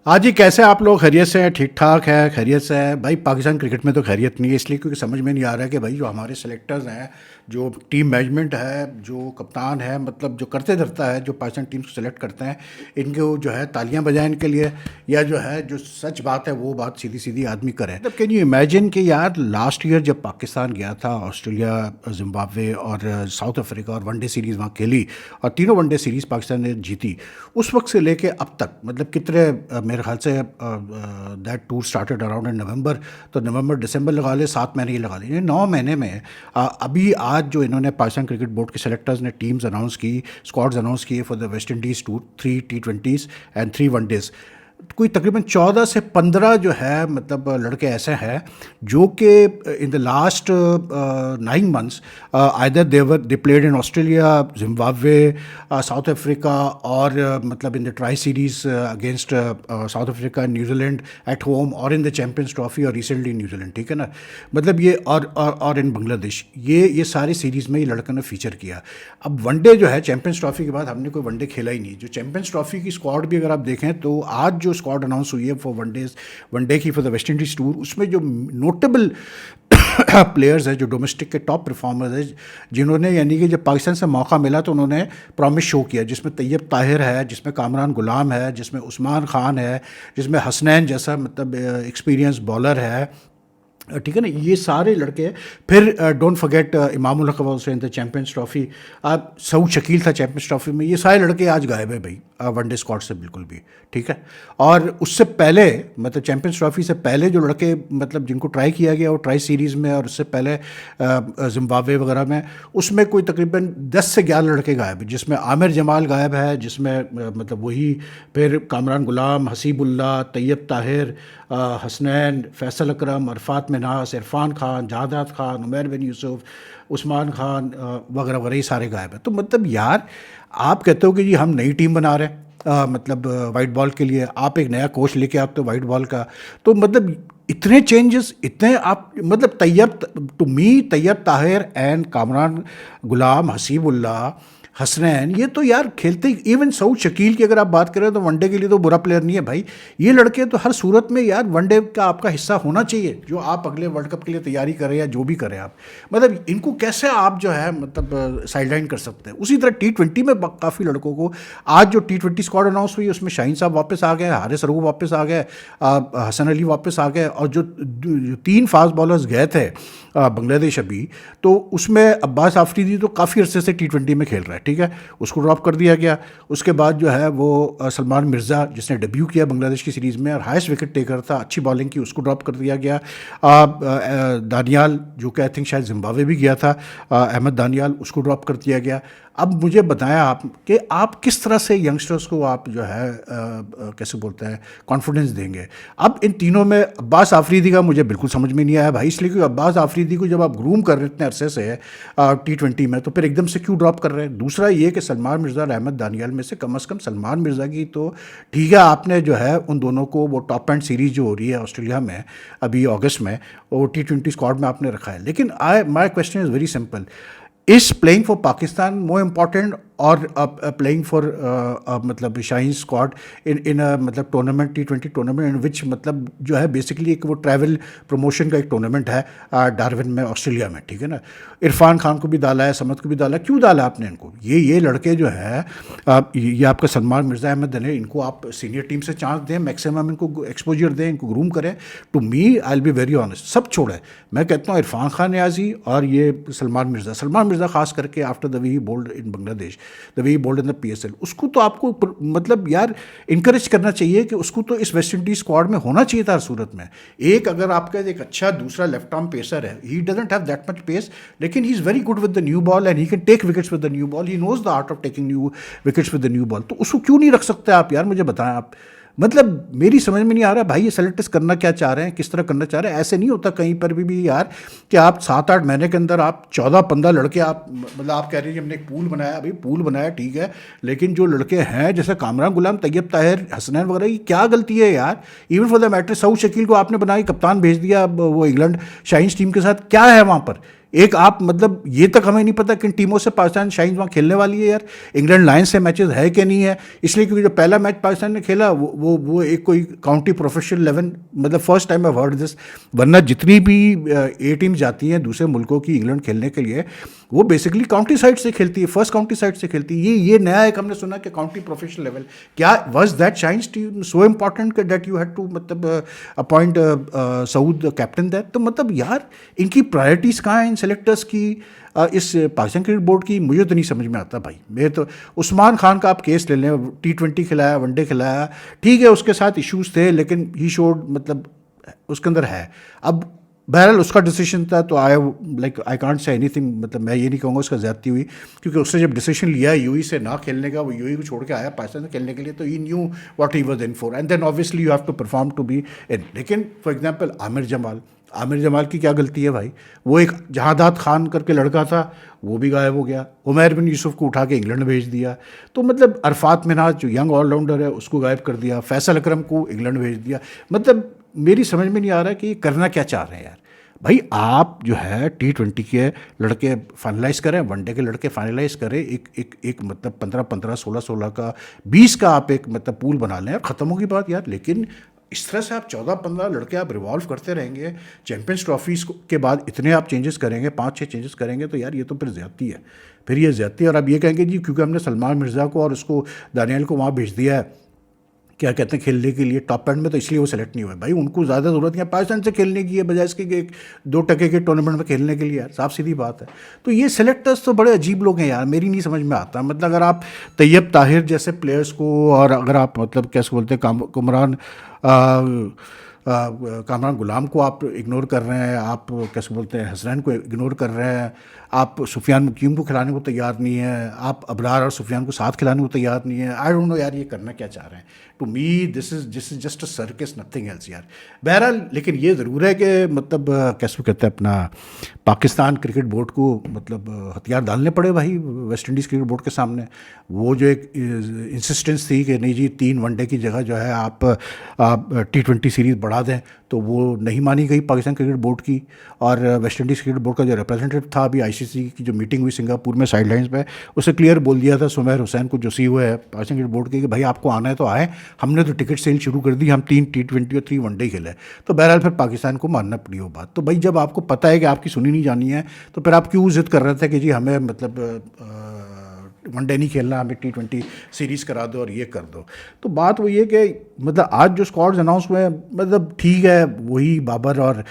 हाँ जी, कैसे आप लोग? खैरियत से हैं? ठीक ठाक है, खैरियत से है भाई। पाकिस्तान क्रिकेट में तो खैरियत नहीं है, इसलिए क्योंकि समझ में नहीं आ रहा है कि भाई जो हमारे सेलेक्टर्स हैं, जो टीम मैनेजमेंट है, जो कप्तान है, मतलब जो करते धरता है, जो पाकिस्तान टीम को सेलेक्ट करते हैं, इनको जो है तालियां बजाएं इनके लिए, या जो है जो सच बात है वो बात सीधी सीधी आदमी करे। मतलब कैन यू इमेजिन कि यार लास्ट ईयर जब पाकिस्तान गया था ऑस्ट्रेलिया, जिम्बाब्वे और साउथ अफ्रीका और वनडे सीरीज़ वहाँ खेली और तीनों वनडे सीरीज़ पाकिस्तान ने जीती, उस वक्त से लेके अब तक मतलब कितने मेरे ख्याल से that tour started around in November, तो नवंबर दिसंबर लगा ले, 7 महीने ही लगा ले, ये 9 महीने में अभी आज जो इन्होंने पाकिस्तान क्रिकेट बोर्ड के सेलेक्टर्स ने टीम्स अनाउंस की, स्क्वाड्स अनाउंस किए for the West Indies tour, 3 T20s and 3 वनडेज़, कोई तकरीबन 14 से 15 जो है मतलब लड़के ऐसे हैं जो कि in the last 9 months either they played in Australia, Zimbabwe, south Africa और मतलब in the tri series against south Africa, New Zealand at home, और इन द चैम्पियंस ट्रॉफी और रिसेंटली न्यूजीलैंड, ठीक है ना। मतलब ये और इन बांग्लादेश, ये सारी सीरीज़ में ये लड़कों ने फीचर किया। अब वनडे जो है चैम्पियंस ट्रॉफी के बाद हमने कोई वनडे खेला ही नहीं। जो चैम्पियंस ट्रॉफी की स्क्वाड भी अगर आप देखें तो आज जो स्क्वाड अनाउंस हुई है फॉर वनडे की for the West Indies tour, उसमें जो नोटेबल प्लेयर्स हैं, जो डोमेस्टिक के टॉप परफॉर्मर्स हैं, जिन्होंने यानी कि जब पाकिस्तान से मौका मिला तो उन्होंने प्रॉमिस शो किया, जिसमें तैयब ताहिर है, जिसमें कामरान गुलाम है, जिसमें उस्मान खान है, जिसमें हसनैन जैसा मतलब एक्सपीरियंस बॉलर है, ठीक है ना। ये सारे लड़के, फिर don't forget Imamul Haq was in the champions trophy, आप सऊद शकील था चैम्पियंस ट्रॉफी में। ये सारे लड़के आज गायब है भाई वनडे स्क्वाड से बिल्कुल भी, ठीक है। और उससे पहले मतलब चैम्पियंस ट्रॉफी से पहले जो लड़के मतलब जिनको ट्राई किया गया वो ट्राई सीरीज़ में, और उससे पहले जिम्बाब्वे वगैरह में, उसमें कोई तकरीबन 10 से 11 लड़के गायब है, जिसमें आमिर जमाल गायब है, जिसमें मतलब वही फिर कामरान गुलाम, हसीबुल्ला, तैयब ताहिर, हसनैन, फैसल अकरम, अरफात मिन्हास, इरफान खान, जहादात खान, उमैर बिन यूसुफ, उस्मान खान वगैरह वगैरह, ये सारे गायब हैं। तो मतलब यार आप कहते हो कि जी हम नई टीम बना रहे हैं मतलब वाइट बॉल के लिए, आप एक नया कोच लेके आते हो वाइट बॉल का, तो मतलब इतने चेंजेस, इतने आप मतलब Tayyab, to me Tayyab Tahir and Kamran Ghulam, Hasibullah, Hasnain, ये तो यार खेलते, इवन सऊद शकील की अगर आप बात करें तो वनडे के लिए तो बुरा प्लेयर नहीं है भाई। ये लड़के तो हर सूरत में यार वनडे का आपका हिस्सा होना चाहिए, जो आप अगले वर्ल्ड कप के लिए तैयारी करें या जो भी करें आप, मतलब इनको कैसे आप जो है मतलब साइडलाइन कर सकते हैं। उसी तरह T20 में काफ़ी लड़कों को, आज जो T20 स्क्वाड अनाउंस हुई उसमें शाहीन साहब वापस आ गए, हारिस रऊफ वापस आ गए, हसन अली वापस आ गए, और जो 3 फास्ट बॉलर्स गए थे बांग्लादेश अभी, तो उसमें अब्बास आफरीदी तो काफ़ी अरसे से T20 में खेल रहा है, ठीक है, उसको ड्रॉप कर दिया गया। उसके बाद जो है वो सलमान मिर्ज़ा, जिसने डेब्यू किया बांग्लादेश की सीरीज़ में और हाईएस्ट विकेट टेकर था, अच्छी बॉलिंग की, उसको ड्रॉप कर दिया गया। दानियाल, जो कि आई थिंक शायद जिम्बाब्वे भी गया था, अहमद दानियाल, उसको ड्रॉप कर दिया गया। अब मुझे बताया आप कि आप किस तरह से यंगस्टर्स को आप जो है कैसे बोलते हैं कॉन्फिडेंस देंगे। अब इन तीनों में अब्बास आफरीदी का मुझे बिल्कुल समझ में नहीं आया भाई, इसलिए क्योंकि अब्बास आफरीदी को जब आप ग्रूम कर रहे इतने अरसे से T20 में, तो फिर एकदम से क्यों ड्रॉप कर रहे हैं। दूसरा ये कि सलमान मिर्ज़ा और अहमद दानियाल में से कम सलमान मिर्ज़ा की तो ठीक है, आपने जो है उन दोनों को वो टॉप एंड सीरीज़ जो हो रही है ऑस्ट्रेलिया में अभी अगस्त में, वो T20 स्क्वाड में आपने रखा है। लेकिन my question is very simple, is playing for Pakistan more important और प्लेइंग फॉर मतलब शाहीन स्क्वाड इन मतलब टूर्नामेंट, T20 टूर्नामेंट इन विच मतलब जो है बेसिकली एक वो ट्रैवल प्रमोशन का एक टूर्नामेंट है डार्विन में, ऑस्ट्रेलिया में, ठीक है ना। इरफान खान को भी डाला है, समद को भी डाला, क्यों डाला आपने इनको? ये लड़के जो है ये आपका सलमान मिर्ज़ा, अहमद दने, इनको आप सीनियर टीम से चांस दें, मैक्सिमम इनको एक्सपोजर दें, इनको ग्रूम करें। To me I will be very honest, सब छोड़े, मैं कहता हूँ इरफान खान न्याजी और ये सलमान मिर्ज़ा खास करके after the way he bowled in Bangladesh, the way he bowled in the PSL, उसको तो आपको मतलब यार इनकरेज करना चाहिए कि उसको तो इस वेस्ट इंडीज स्क्वाड में होना चाहिए था हर सूरत में। एक अगर आपका एक अच्छा दूसरा लेफ्ट आर्म पेसर है, he doesn't have that much pace, लेकिन he is very good with the new ball and he can take wickets with the new ball, he knows the art of taking new wickets with the new ball, तो उसको क्यों नहीं रख सकते आप यार? मुझे बताएं आप, मतलब मेरी समझ में नहीं आ रहा भाई ये सेलेक्टर्स करना क्या चाह रहे हैं, किस तरह करना चाह रहे हैं। ऐसे नहीं होता कहीं पर भी यार कि आप 7-8 महीने के अंदर आप 14-15 लड़के आप मतलब आप कह रहे हैं हमने एक पूल बनाया, अभी पूल बनाया ठीक है, लेकिन जो लड़के हैं जैसे कामरान गुलाम, तैयब ताहिर, हसनैन वगैरह की क्या गलती है यार? Even for the matter Saud Shakeel को आपने बनाई, कप्तान भेज दिया वो इंग्लैंड शाहीन टीम के साथ, क्या है वहाँ पर? एक आप मतलब ये तक हमें नहीं पता किन टीमों से पाकिस्तान शाइन वहाँ खेलने वाली है यार, इंग्लैंड लायंस से मैचेस है कि नहीं है, इसलिए क्योंकि जो पहला मैच पाकिस्तान ने खेला वो एक कोई काउंटी प्रोफेशनल 11, मतलब first time I heard this, वरना जितनी भी ए टीम जाती हैं दूसरे मुल्कों की इंग्लैंड खेलने के लिए वो बेसिकली काउंटी साइड से खेलती है, फर्स्ट काउंटी साइड से खेलती है। ये नया एक हमने सुना कि काउंटी प्रोफेशनल लेवल, क्या was that shines team so important that you had to मतलब अपॉइंट सऊद कैप्टन दैट? तो मतलब यार इनकी प्रायोरिटीज़ कहाँ हैं इन सेलेक्टर्स की, इस पाकिस्तान क्रिकेट बोर्ड की? मुझे तो नहीं समझ में आता भाई। मैं तो उस्मान खान का आप केस ले लें, T20 खिलाया, वनडे खिलाया, ठीक है उसके साथ इश्यूज थे लेकिन ही शोड मतलब उसके अंदर है। अब बहरहाल उसका डिसीजन था तो आई कांट से एनीथिंग, मतलब मैं ये नहीं कहूँगा उसका ज़्यादती हुई, क्योंकि उसने जब डिसीजन लिया यूई से ना खेलने का, वो यूई को छोड़ के आया पाकिस्तान से खेलने के लिए, तो he knew what he was in for, and then obviously you have to perform to be in. लेकिन फॉर एग्जांपल आमिर जमाल की क्या गलती है भाई? वो एक जहादात खान करके लड़का था, वो भी गायब हो गया। उमैर बिन यूसुफ को उठा के इंग्लैंड भेज दिया। तो मतलब अरफात मिन्हाज जो यंग ऑलराउंडर है उसको गायब कर दिया। फैसल अकरम को इंग्लैंड भेज दिया। मतलब मेरी समझ में नहीं आ रहा कि ये करना क्या चाह रहे हैं यार। भाई आप जो है T20 के लड़के फाइनलाइज करें, वनडे के लड़के फाइनलाइज करें, एक मतलब 15-15, 16-16 का, 20 का आप एक मतलब पूल बना लें, ख़त्म होगी बात यार। लेकिन इस तरह से आप 14-15 लड़के आप रिवॉल्व करते रहेंगे, चैंपियंस ट्रॉफीज़ के बाद इतने आप चेंजेस करेंगे, 5-6 चेंजेस करेंगे, तो यार ये तो फिर ज़्यादती है। फिर ये ज़्यादती है। और अब ये कहेंगे जी क्योंकि हमने सलमान मिर्ज़ा को और उसको दानियल को वहाँ भेज दिया है, क्या कहते हैं, खेलने के लिए टॉप एंड में, तो इसलिए वो सेलेक्ट नहीं हुए। भाई उनको ज़्यादा ज़रूरत नहीं है पाकिस्तान से खेलने की है, बजाय इसके कि 1-2 के टूर्नामेंट में खेलने के लिए यार, साफ सीधी बात है। तो ये सेलेक्टर्स तो बड़े अजीब लोग हैं यार, मेरी नहीं समझ में आता। मतलब अगर आप तैयब ताहिर जैसे प्लेयर्स को, और अगर आप मतलब कैसे बोलते हैं कामरान गुलाम को आप इग्नोर कर रहे हैं, आप कैसे बोलते हैं हसनैन को इग्नोर कर रहे हैं, आप सुफियान मुकीम को खिलाने को तैयार नहीं है, आप अबरार और सुफियान को साथ खिलाने को तैयार नहीं है। आई डोंट नो यार ये करना क्या चाह रहे हैं। To me this is just a circus, nothing else यार। बहरहाल लेकिन ये ज़रूर है कि मतलब कैसे कहते हैं अपना पाकिस्तान क्रिकेट बोर्ड को मतलब हथियार डालने पड़े भाई वेस्ट इंडीज़ क्रिकेट बोर्ड के सामने। वो जो एक इंसिस्टेंस थी कि नहीं जी 3 वनडे की जगह जो है आप T20 सीरीज़ बढ़ा दें, तो वो नहीं मानी गई पाकिस्तान क्रिकेट बोर्ड की। और वेस्ट इंडीज़ क्रिकेट बोर्ड का जो रिप्रेजेंटेटिव था अभी ICC की जो मीटिंग हुई सिंगापुर में साइडलाइंस पे, उसे क्लियर बोल दिया था सुमेर हुसैन को, जो CEO है पाकिस्तान क्रिकेट बोर्ड के, कि भाई आपको आना है तो आए, हमने तो टिकट सेल शुरू कर दी, हम 3 T20 और 3 वनडे खेले। तो बहरहाल फिर पाकिस्तान को मानना पड़ी वो बात। तो भाई जब आपको पता है कि आपकी सुनी नहीं जानी है, तो फिर आप क्यों जिद कर रहे थे कि जी हमें मतलब वनडे नहीं खेलना, हमें T20 सीरीज़ करा दो और ये कर दो। तो बात वही है कि मतलब आज जो स्क्वाड्स अनाउंस हुए हैं, मतलब ठीक है, वही बाबर और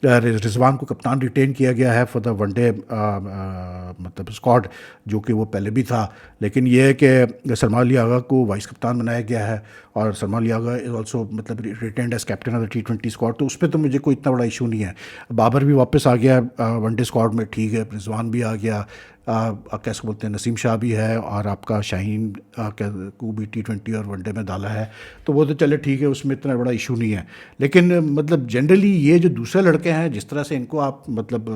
रिजवान को कप्तान रिटेन किया गया है फॉर द वनडे मतलब स्क्वाड, जो कि वो पहले भी था। लेकिन ये है कि सलमान अली आगा को वाइस कप्तान बनाया गया है, और सलमान अली आगा इज़ ऑल्सो मतलब retained as captain of the T20 squad. तो उस पर तो मुझे कोई इतना बड़ा इशू नहीं है। बाबर भी वापस आ गया वनडे स्क्वाड में, ठीक है, रिजवान भी आ गया, कैसे बोलते हैं नसीम शाह भी है, और आपका शाहीन को भी T20 और वनडे में डाला है। तो वो तो चले ठीक है, उसमें इतना बड़ा इशू नहीं है। लेकिन मतलब जनरली ये जो दूसरे लड़के हैं, जिस तरह से इनको आप मतलब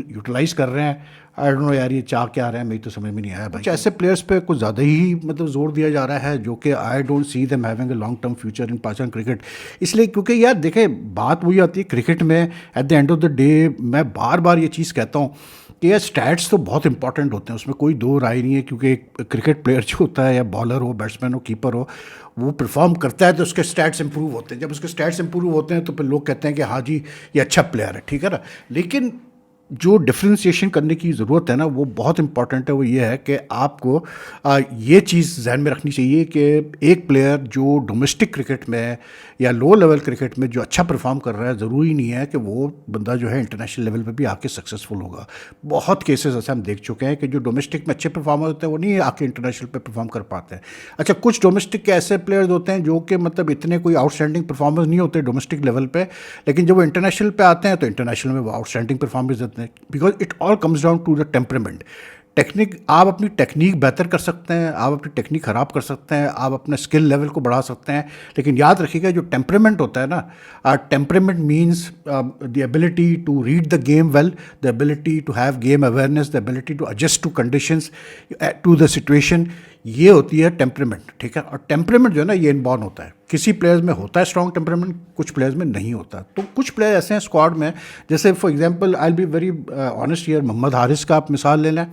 यूटिलाइज़ कर रहे हैं, आई डोंट नो यार ये चाह क्या रहे हैं, मेरी तो समझ में नहीं आया भाई। कुछ ऐसे प्लेयर्स पे कुछ ज़्यादा ही मतलब जोर दिया जा रहा है, जो कि I don't see them having a long term future in Pakistan cricket. इसलिए क्योंकि यार देखें, बात वही आती है क्रिकेट में, at the end of the day मैं बार बार ये चीज़ कहता हूँ कि यार स्टैट्स तो बहुत इंपॉर्टेंट होते हैं, उसमें कोई दो राय नहीं है। क्योंकि एक क्रिकेट प्लेयर जो होता है, या बॉलर हो, बैट्समैन हो, कीपर हो, वो परफॉर्म करता है तो उसके स्टैट्स इंप्रूव होते हैं। जब उसके स्टैट्स इंप्रूव होते हैं तो फिर लोग कहते हैं कि हाँ जी ये अच्छा प्लेयर है, ठीक है ना। लेकिन जो डिफ्रेंशिएशन करने की ज़रूरत है ना, वो बहुत इंपॉर्टेंट है। वो ये है कि आपको ये चीज़ जहन में रखनी चाहिए कि एक प्लेयर जो डोमेस्टिक क्रिकेट में या लो लेवल क्रिकेट में जो अच्छा परफॉर्म कर रहा है, ज़रूरी नहीं है कि वो बंदा जो है इंटरनेशनल लेवल पे भी आके सक्सेसफुल होगा। बहुत केसेस ऐसे हम देख चुके हैं कि जो डोमेस्टिक में अच्छे परफॉर्मर होते हैं, वो नहीं आके इंटरनेशनल पे परफॉर्म कर पाते हैं। अच्छा, कुछ डोमेस्टिक के ऐसे प्लेयर्स होते हैं जो कि मतलब इतने कोई आउटस्टैंडिंग परफॉर्मेंस नहीं होते डोमेस्टिक लेवल पे, लेकिन जब वो इंटरनेशनल पे आते हैं तो इंटरनेशनल में वो आउटस्टैंडिंग परफॉर्मेंस देते हैं। Because it all comes down to the temperament. Technique, आप अपनी टेक्निक बेहतर कर सकते हैं, आप अपनी टेक्निक ख़राब कर सकते हैं, आप अपने स्किल लेवल को बढ़ा सकते हैं, लेकिन याद रखिएगा जो टेम्परामेंट होता है ना, temperament means the ability to read the game well, the ability to have game awareness, the ability to adjust to conditions, to the situation, ये होती है टेम्परामेंट, ठीक है। और टेम्परामेंट जो है ना, ये इनबॉर्न होता है। किसी प्लेयर्स में होता है स्ट्रॉन्ग टेम्परामेंट, कुछ प्लेयर्स में नहीं होता। तो कुछ प्लेयर ऐसे हैं स्क्वाड में, जैसे for example I will be very honest here, Mohammad Haris का आप मिसाल ले लें,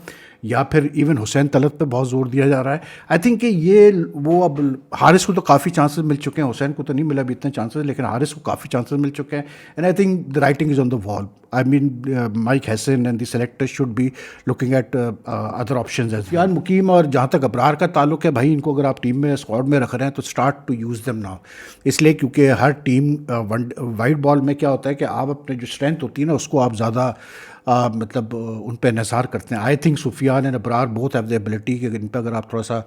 या फिर इवन हुसैन तलत पे बहुत जोर दिया जा रहा है। आई थिंक कि ये वो, अब हारिस को तो काफ़ी चांसेस मिल चुके हैं, हुसैन को तो नहीं मिला अभी इतने चांसेस, लेकिन हारिस को काफ़ी चांसेस मिल चुके हैं। And I think the writing is on the wall. I mean Mike Hesson and the selector should be looking at other options as. यार मुकीम और जहाँ तक अबरार का ताल्लुक है भाई, इनको अगर आप टीम में स्क्वाड में रख रहे हैं तो start to use them now. इसलिए क्योंकि हर टीम वाइट बॉल में क्या होता है कि आप अपने जो स्ट्रेंथ होती है ना उसको आप ज़्यादा मतलब उन पर इन्हिसार करते हैं। I think Sufiyan and Abrar both have the ability कि इन पर अगर आप थोड़ा सा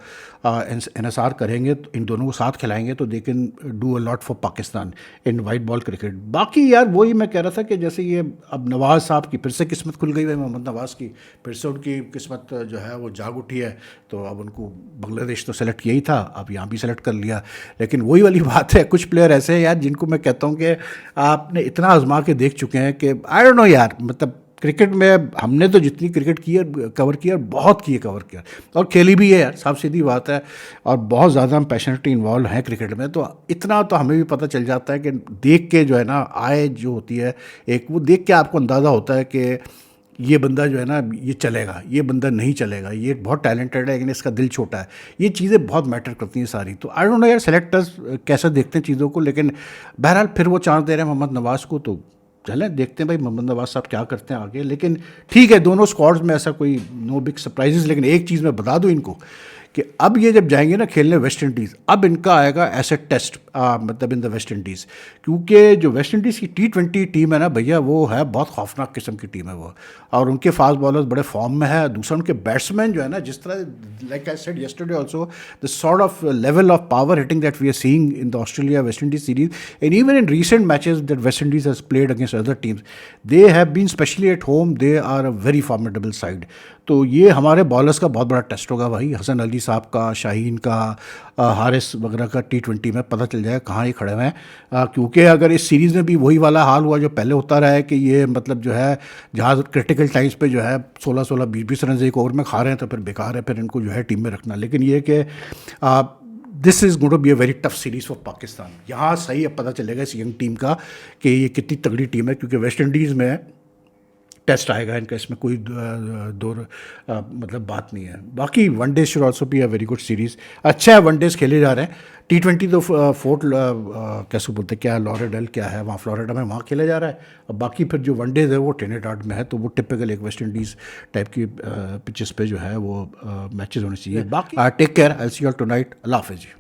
इन्हिसार करेंगे, तो इन दोनों को साथ खिलाएंगे तो they can do a lot for Pakistan in white ball cricket. बाकी यार वही मैं कह रहा था कि जैसे ये अब नवाज़ साहब की फिर से किस्मत खुल गई है, मोहम्मद नवाज़ की फिर से उनकी किस्मत जो है वो जाग उठी है। तो अब उनको बांग्लादेश तो सेलेक्ट किया ही था, अब यहाँ भी सेलेक्ट कर लिया। लेकिन वही वाली बात है, कुछ प्लेयर ऐसे हैं यार जिनको मैं कहता हूँ कि आपने इतना आजमा के देख चुके हैं कि आई डोंट नो यार, मतलब क्रिकेट में हमने तो जितनी क्रिकेट की है, कवर किया, बहुत किए कवर किया, और खेली भी है यार, साफ सीधी बात है। और बहुत ज़्यादा हम पैशनेटली इन्वॉल्व हैं क्रिकेट में, तो इतना तो हमें भी पता चल जाता है कि देख के जो है ना, आय जो होती है एक, वो देख के आपको अंदाज़ा होता है कि ये बंदा जो है ना ये चलेगा, ये बंदा नहीं चलेगा, ये बहुत टैलेंटेड है लेकिन इसका दिल छोटा है। ये चीज़ें बहुत मैटर करती हैं सारी। तो आई डोंट नो यार सेलेक्टर्स कैसे देखते हैं चीज़ों को, लेकिन बहरहाल फिर वो चांस दे रहे हैं मोहम्मद नवाज़ को, तो चलें देखते हैं भाई मोहम्मद नवाज़ साहब क्या करते हैं आगे। लेकिन ठीक है, दोनों स्क्वाड्स में ऐसा कोई नो बिग सरप्राइजेस। लेकिन एक चीज़ मैं बता दूं इनको कि अब ये जब जाएंगे ना खेलने वेस्ट इंडीज़, अब इनका आएगा ऐसे टेस्ट, मतलब इन द वेस्ट इंडीज़, क्योंकि जो वेस्ट इंडीज़ की T20 टीम है ना भैया, वो है बहुत खौफनाक किस्म की टीम है वो। और उनके फास्ट बॉलर्स बड़े फॉर्म में है। दूसरा उनके बैट्समैन जो है ना, जिस तरह like I said yesterday also, the sort of level of power hitting that we are seeing in the Australia West Indies series and even in recent matches that West Indies has played against other teams, they have been specially at home, they are a very formidable side. तो ये हमारे bowlers का बहुत बड़ा test होगा भाई, हसन अली साहब का, शाहीन का, हारिस वगैरह का। T20 में पता चल जाएगा कहाँ ये खड़े हुए हैं, क्योंकि अगर इस सीरीज़ में भी वही वाला हाल हुआ जो पहले होता रहा है कि ये मतलब जो है जहाँ क्रिटिकल टाइम्स पे जो है 16-16 20-20 रन एक ओवर में खा रहे हैं, तो फिर बेकार है फिर इनको जो है टीम में रखना। लेकिन ये कि this is going to be a very tough series for Pakistan. यहाँ सही अब पता चलेगा इस यंग टीम का कि ये कितनी तगड़ी टीम है, क्योंकि वेस्ट इंडीज़ में टेस्ट आएगा इनका, इसमें कोई मतलब बात नहीं है। बाकी one day should also be a very good series. अच्छा है वनडेज़ खेले जा रहे हैं। T20 तो फोर्ट कैसे बोलते हैं, क्या लॉरेडल क्या है वहाँ फ्लोरिडा में, वहाँ खेला जा रहा है। और बाकी फिर जो वनडेज़ है वो ट्रिनिडाड में है, तो वो टिपिकल एक वेस्ट इंडीज़ टाइप की पिचेस पे जो है वो मैचेस होने चाहिए। बाकी take care, I will see you all tonight. अल्लाह हाफिज़ जी।